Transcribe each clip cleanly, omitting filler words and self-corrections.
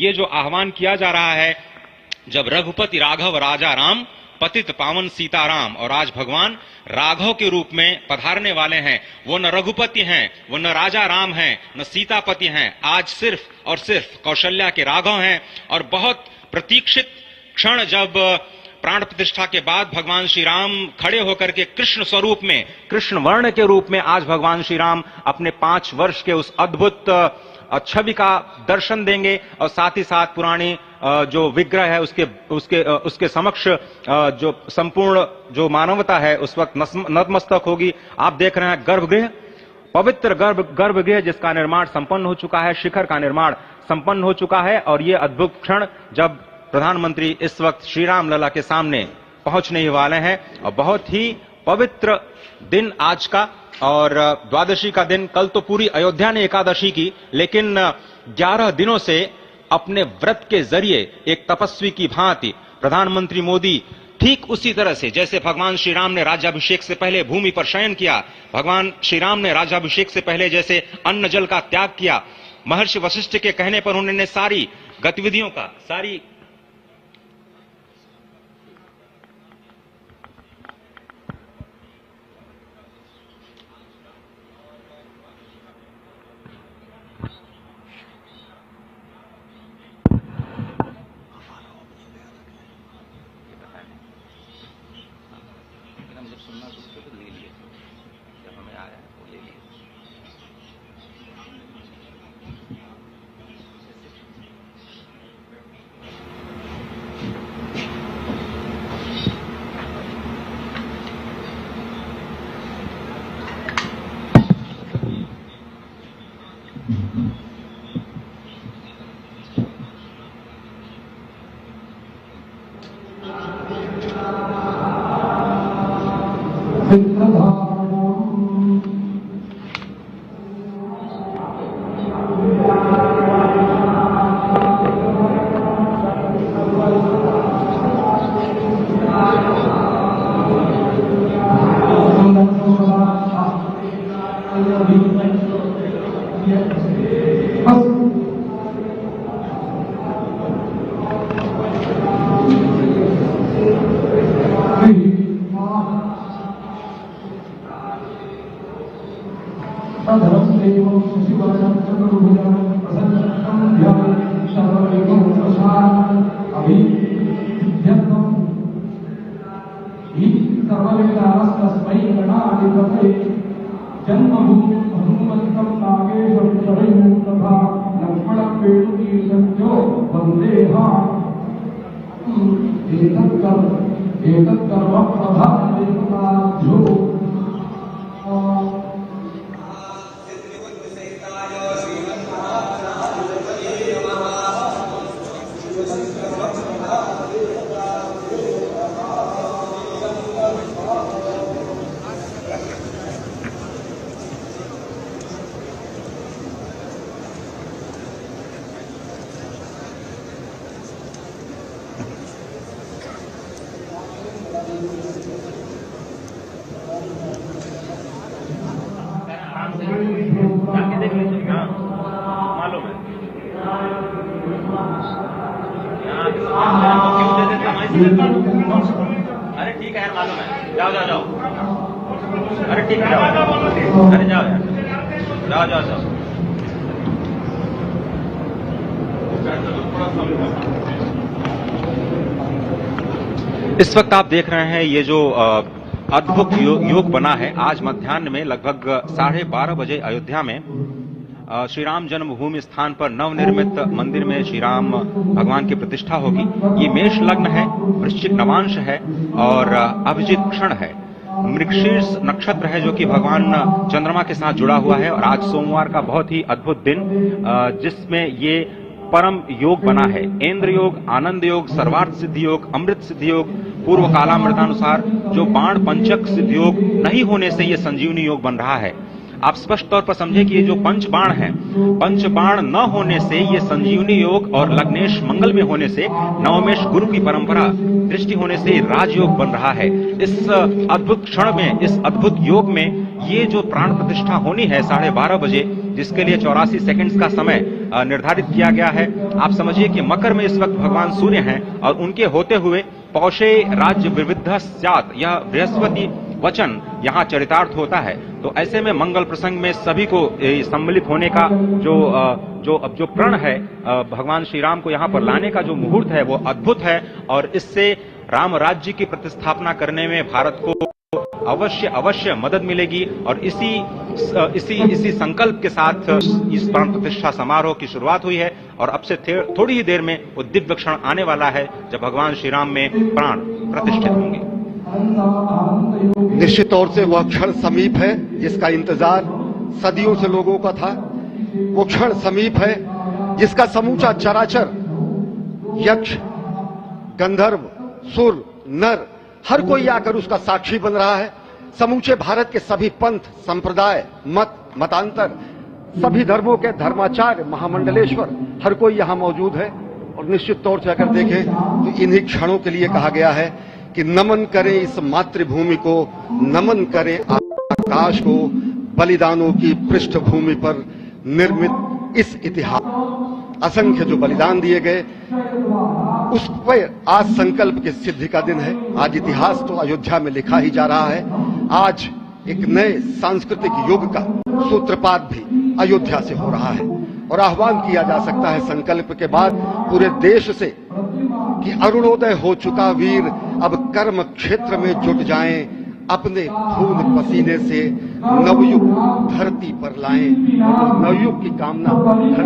ये जो आह्वान किया जा रहा है, जब रघुपति राघव राजा राम, पतित पावन सीताराम, और आज भगवान राघव के रूप में पधारने वाले हैं। वो न रघुपति हैं, वो न राजा राम हैं, न सीतापति हैं, आज सिर्फ और सिर्फ कौशल्या के राघव हैं। और बहुत प्रतीक्षित क्षण, जब प्राण प्रतिष्ठा के बाद भगवान श्री राम खड़े होकर के कृष्ण स्वरूप में, कृष्ण वर्ण के रूप में आज भगवान श्री राम अपने 5 वर्ष के उस अद्भुत छवि का दर्शन देंगे, और साथ ही साथ पुरानी जो विग्रह है उसके समक्ष जो संपूर्ण जो मानवता है उस वक्त नतमस्तक होगी। आप देख रहे हैं गर्भगृह, पवित्र गर्भगृह जिसका निर्माण संपन्न हो चुका है, शिखर का निर्माण संपन्न हो चुका है। और ये अद्भुत क्षण जब प्रधानमंत्री इस वक्त श्री राम लला के सामने पहुंचने ही वाले हैं, और बहुत ही पवित्र दिन आज का। और द्वादशी का दिन, कल तो पूरी अयोध्या ने एकादशी की, लेकिन 11 दिनों से अपने व्रत के जरिए एक तपस्वी की भांति प्रधानमंत्री मोदी ठीक उसी तरह से जैसे भगवान श्री राम ने राज्याभिषेक से पहले भूमि पर शयन किया, भगवान श्री राम ने राज्याभिषेक से पहले जैसे अन्न जल का त्याग किया, महर्षि वशिष्ठ के कहने पर उन्होंने सारी गतिविधियों का, सारी अरे ठीक है यार, मालूम है, जाओ जाओ जाओ, अरे ठीक है, अरे जाओ यार, जाओ जाओ जाओ। इस वक्त आप देख रहे हैं ये जो अद्भुत योग बना है, आज मध्याह्न में लगभग 12:30 बजे अयोध्या में श्री राम जन्मभूमि स्थान पर नवनिर्मित मंदिर में श्री राम भगवान की प्रतिष्ठा होगी। ये मेष लग्न है, वृश्चिक नवांश है और अभिजित क्षण है। मृगशीर्ष नक्षत्र है जो कि भगवान चंद्रमा के साथ जुड़ा हुआ है। और आज सोमवार का बहुत ही अद्भुत दिन, जिसमें ये परम योग बना है। इंद्र योग, आनंद योग, सर्वार्थ सिद्धि योग, अमृत सिद्धि योग, पूर्व कालामृतानुसार जो बाण पंचक सिद्धि योग नहीं होने से ये संजीवनी योग बन रहा है। आप स्पष्ट तौर पर समझे कि ये जो पंचबाण है, पंचबाण न होने से ये संजीवनी योग और लग्नेश मंगल में होने से, नवमेश गुरु की परंपरा दृष्टि होने से राजयोग बन रहा है। इस अद्भुत क्षण में, इस अद्भुत योग में ये जो प्राण प्रतिष्ठा होनी है 12:30 बजे, जिसके लिए 84 सेकंड्स का समय निर्धारित किया गया है। आप समझिए कि मकर में इस वक्त भगवान सूर्य हैं और उनके होते हुए पौषे राज्य विविध स्यात्, यह बृहस्पति वचन यहाँ चरितार्थ होता है। तो ऐसे में मंगल प्रसंग में सभी को सम्मिलित होने का जो प्रण है, भगवान श्री राम को यहाँ पर लाने का जो मुहूर्त है वो अद्भुत है और इससे राम राज्य की प्रतिस्थापना करने में भारत को अवश्य मदद मिलेगी। और इसी संकल्प के साथ इस प्राण प्रतिष्ठा समारोह की शुरुआत हुई है और अब से थोड़ी ही देर में वो दिव्य क्षण आने वाला है जब भगवान श्री राम में प्राण प्रतिष्ठित होंगे। निश्चित तौर से वह क्षण समीप है जिसका इंतजार सदियों से लोगों का था। वो क्षण समीप है जिसका समूचा चराचर, यक्ष, गंधर्व, सुर, नर, हर कोई आकर उसका साक्षी बन रहा है। समूचे भारत के सभी पंथ, संप्रदाय, मतांतर, सभी धर्मों के धर्माचार्य, महामंडलेश्वर, हर कोई यहां मौजूद है। और निश्चित तौर से अगर देखें तो इन्हीं क्षणों के लिए कहा गया है कि नमन करें इस मातृभूमि को, नमन करें आकाश को, बलिदानों की पृष्ठभूमि पर निर्मित इस इतिहास, असंख्य जो बलिदान दिए गए उस पर आज संकल्प की सिद्धि का दिन है। आज इतिहास तो अयोध्या में लिखा ही जा रहा है। आज एक नए सांस्कृतिक युग का सूत्रपात भी अयोध्या से हो रहा है और आह्वान किया जा सकता है संकल्प के बाद पूरे देश से कि अरुणोदय हो चुका वीर, अब कर्म क्षेत्र में जुट जाएं, अपने खून पसीने से नवयुग धरती पर लाएं। नवयुग की कामना, धरती पर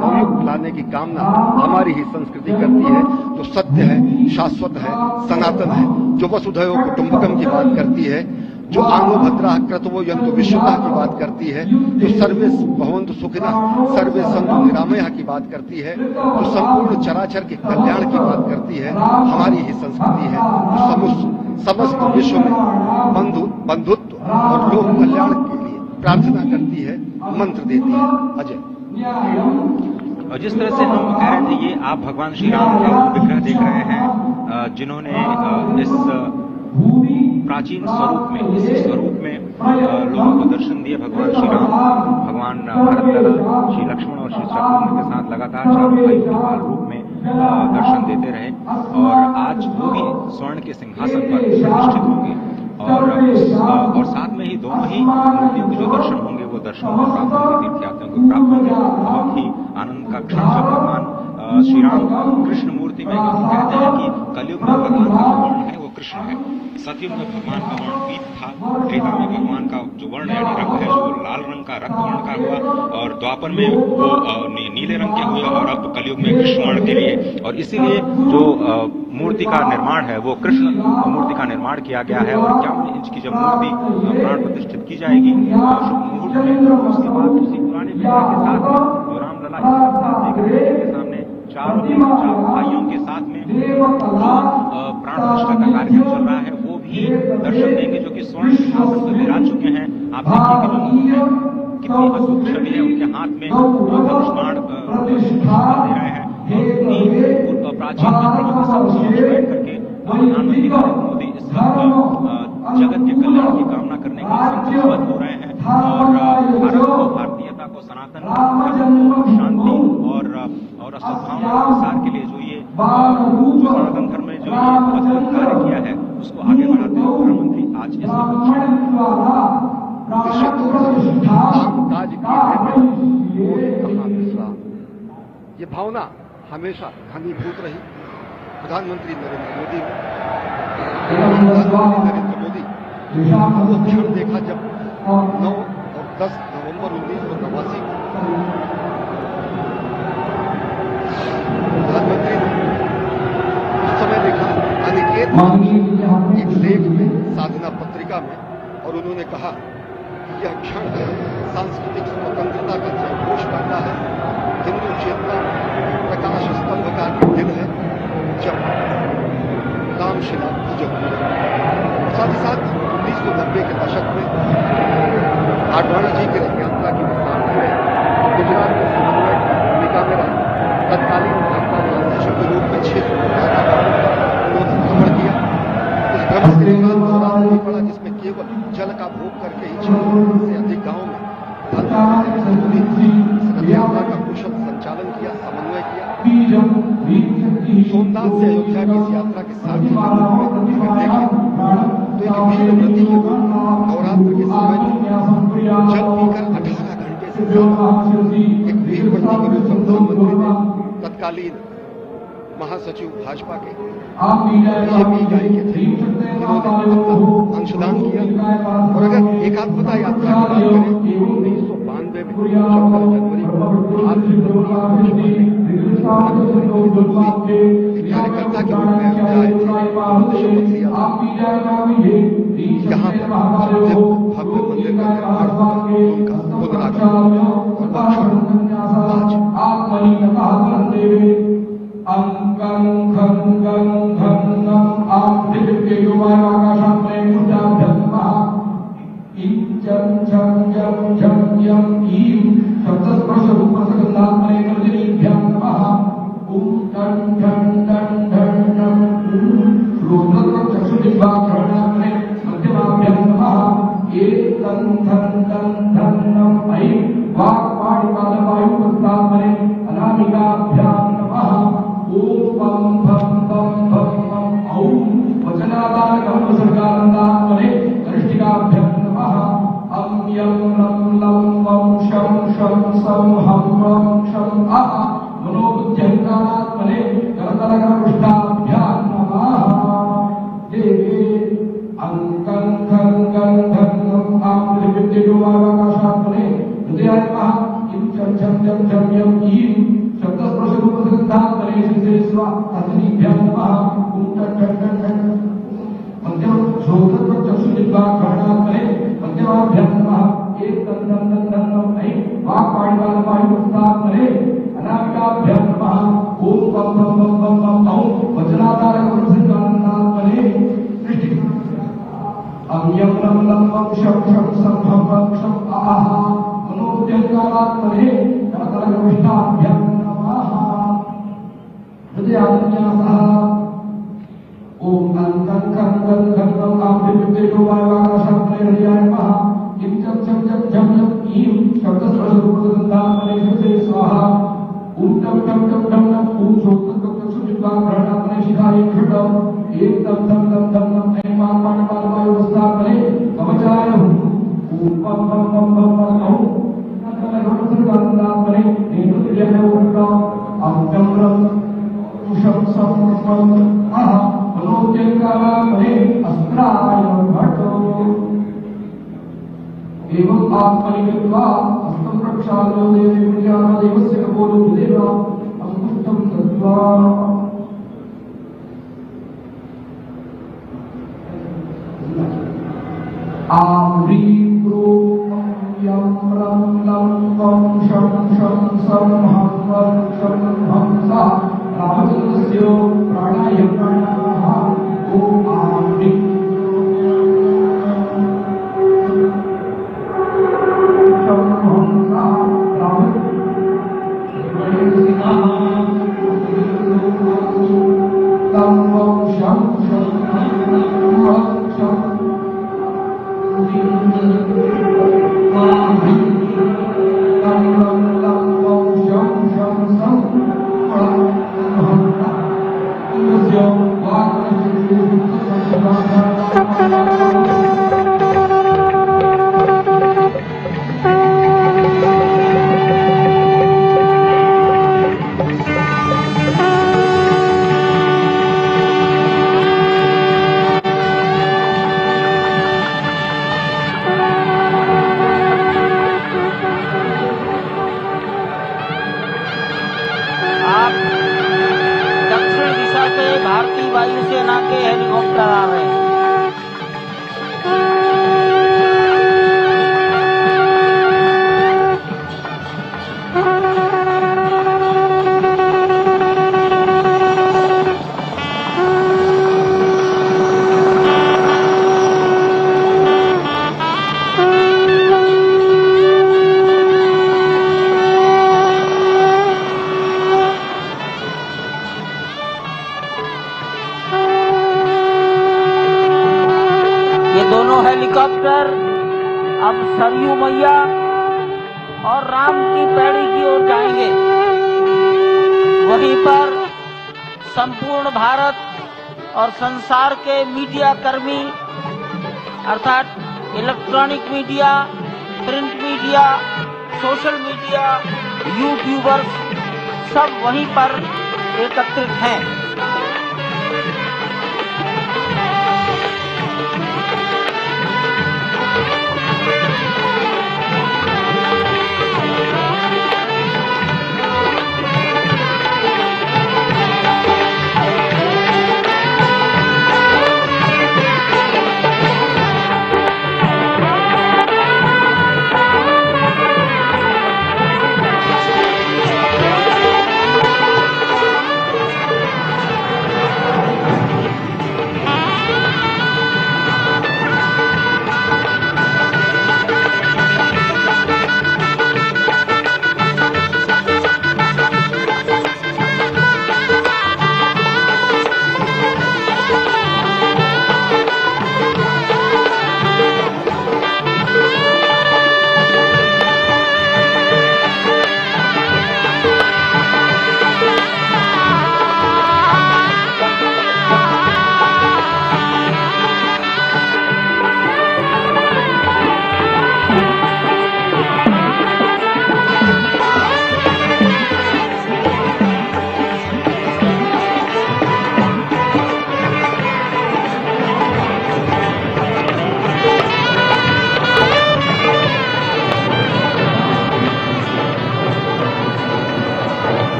नवयुग लाने की कामना हमारी ही संस्कृति करती है, जो सत्य है, शाश्वत है, सनातन है, जो वसुधैव कुटुंबकम की बात करती है, जो आनो भद्रा क्रतवो यंतु विश्वतः की बात करती है, जो सर्वे भवन्तु सुखिनः सर्वे सन्तु निरामयः की बात करती है, जो संपूर्ण चराचर के कल्याण की बात करती है, हमारी ही संस्कृति है, जो समस्त विश्व में बंधुत्व और लोक कल्याण के लिए प्रार्थना करती है, मंत्र देती है। अजय, और जिस तरह से हम कह रहे थे, ये आप भगवान श्री राम का विग्रह देख रहे हैं जिन्होंने इस प्राचीन स्वरूप में, इस स्वरूप में लोगों को दर्शन दिए। भगवान श्री राम, भगवान भरत लला, श्री लक्ष्मण और श्री शत्रुघ्न के साथ लगातार चारों भाइयों के काल रूप में दर्शन देते रहे और आज वो भी स्वर्ण के सिंहासन पर प्रतिष्ठित होंगे और साथ में ही दोनों ही मूर्तियों के जो दर्शन होंगे वो दर्शन को प्राप्त होंगे, तीर्थयात्रियों को प्राप्त होंगे। बहुत ही आनंद का क्षण जब भगवान श्री राम कृष्ण मूर्ति में, कहते हैं कि कलयुग में भगवान का जो वर्ण है वो कृष्ण है, सतयुग में भगवान का वर्ण पीत था, त्रेता में भगवान का जो वर्ण यानी रंग है जो लाल रंग का, रक्त वर्ण का हुआ और द्वापर में वो नीले रंग के हुए और अब कलयुग में कृष्ण वर्ण के लिए। और इसीलिए जो मूर्ति का निर्माण है वो कृष्ण मूर्ति का निर्माण किया गया है और 51 इंच की जब मूर्ति प्राण प्रतिष्ठित की जाएगी शुभ मुहूर्त में, उसके बाद उसी पुराने विग्रह के साथ में जो रामलला के सामने चारों भाइयों के साथ में प्राण प्रतिष्ठा का कार्यक्रम चल रहा है वो भी दर्शन देंगे, जो कि स्वर्ण सिंहासन पर विराज चुके हैं। आप देखिए कि जो मुकुट है कितनी अद्भुत छवि है, उनके हाथ में धनुष्बाण दे रहे हैं और प्राचीन विग्रहों के समक्ष बैठ करके प्रधानमंत्री नरेंद्र मोदी इस वक्त जगत के कल्याण की कामना करने के लिए संकल्पबद्ध हो रहे हैं और भारत को, भारतीयता को, सनातन शांति और सद्भावना के प्रसार के लिए जो सनातन धर्म में जो ये अद्भुत कार्य किया है उसको आगे बढ़ाते हुए प्रधानमंत्री आज इस ये भावना हमेशा घनीभूत रही। प्रधानमंत्री नरेंद्र मोदी वो क्षण देखा जब 9 और 10 नवंबर 1989 प्रधानमंत्री ने उस समय देखा अनिकेत एक लेख में, साधना पत्रिका में, और उन्होंने कहा कि यह क्षण सांस्कृतिक स्वतंत्रता का जयघोष करता है, हिंदू चेतना प्रकाश स्तंभ का दिन है जब रामशिला पूजक हुए। साथ ही साथ 1990 के दशक में आडवाणी जी की रथ यात्रा की प्रस्तावना में गुजरात में समन्वय की भूमिका में रहे तत्कालीन भाजपा महासचिव के रूप में 6 उन्होंने भ्रमण किया। उस भ्रमण के दौरान नहीं पड़ा जिसमें केवल जल का भोग करके ही 6 से अधिक गांवों में प्रधानमंत्री नरेंद्र मोदी सोमनाथ से अयोध्या की इस यात्रा के साथ अगर देखें तो एक वीर व्रती के रूप में नवरात्र के समय में जल पीकर 18 घंटे से ज्यादा एक वीर व्रती के रूप में प्रधानमंत्री ने तत्कालीन महासचिव भाजपा के बीजेपी इकाई के थे, उन्होंने अपना अंशदान किया। और अगर एकात्मता यात्रा की बात करें 1992 में 14 जनवरी को एक कार्यकर्ता के रूप में अयोध्या आए थे, शपथ लिया था। यहाँ पर भव्य मंदिर का निर्माण हुआ, उनका पुनरागमन और आज अंकं खं गं घं नं आदित्य युवाकाशात्मे मुद्राभ्यस्मः इंचं चं जं झं यं ईं शब्दस्पर्श रूपसगन्धात्मने कर्जनीभ्यां नमः ॐ ठं ठं ठं ठं ठं रुद्रचक्षुदिग्भाक्षणात्मने मध्यमाभ्यां नमः एतं ठं ठं ठं नं ऐं वाक्पाणिपादवायुपस्थात्मने अनामिकाभ्यां नमः ओम पम भम पम भम पम औम वचनादानकं सर्गानन्दात्मने कनिष्ठिकाभ्यां नमः अं यं लं लं वं शं शं सं हं वं शं अः मनोबुद्ध्यङ्कारात्मने करतलकरपृष्ठाभ्यां नमः देवे अंकं खं गं घं नं आं पृथिव्युवाकाशात्मने हृदयाय नमः किं चं चं जं झं यं ईं शब्दस्पर्शरूपसगन्धात्मने श्रीश्वा अग्निभ्यां नमः ॐ ठं ठं ठं ठं मध्यम श्रोत्रचक्षुजिह्वाघ्राणात्मने मध्यमाभ्यां नमः एतं तं तं तं तं ऐं वाक्पाणिपादवायुपस्थात्मने अनामिकाभ्यां नमः ॐ पं पं पं पं पं औं वचनादारकं अं यं लं लं वं शं शं सं हं वं शं अः मनोबुद्ध्यङ्कारात्मने करतलकरपृष्ठाभ्यां हृदयान्यासः ओम अंकं खं गं घं नं आदित्योवाकाशात्मने हृदयाय नमः किं चं चं चं झं यं ईं शब्दस्पर्शरूपसगन्धात्मने शिरसे स्वाहा ॐ टं टं टं टं नं ॐ श्रोत्रचक्षुजिह्वाघ्राणात्मने शिखायै घृतं एतं तं तं तं नं ऐं वाक्पाणिपादवायुपस्थात्मने कवचाय ॐ पं पं पं पं पं औं सर्गानन्दात्मने नेतुर्यः घृतं अंकं लं शं सं वं अः मनोद्यङ्कारात्मने अस्त्राय भटो एवं आत्मनि कृत्वा हस्तं प्रक्षाल्यो देवे प्रजादेवस्य कपोलो देव अंकुष्ठं दत्त्वा आह्रीं प्रों यं रं लं वं शं शं सं हं वं शं हं सः रामचन्द्रस्य प्राणाय प्राणाः ॐ आह्रीं शं हं सः तं वं शं शं वं शं भारतीय वायुसेना के हेलीकॉप्टर आ रहे हैं। हेलीकॉप्टर अब सरयू मैया और राम की पैड़ी की ओर जाएंगे। वहीं पर संपूर्ण भारत और संसार के मीडिया कर्मी अर्थात electronic media, print media, social media, YouTubers सब वहीं पर एकत्रित हैं।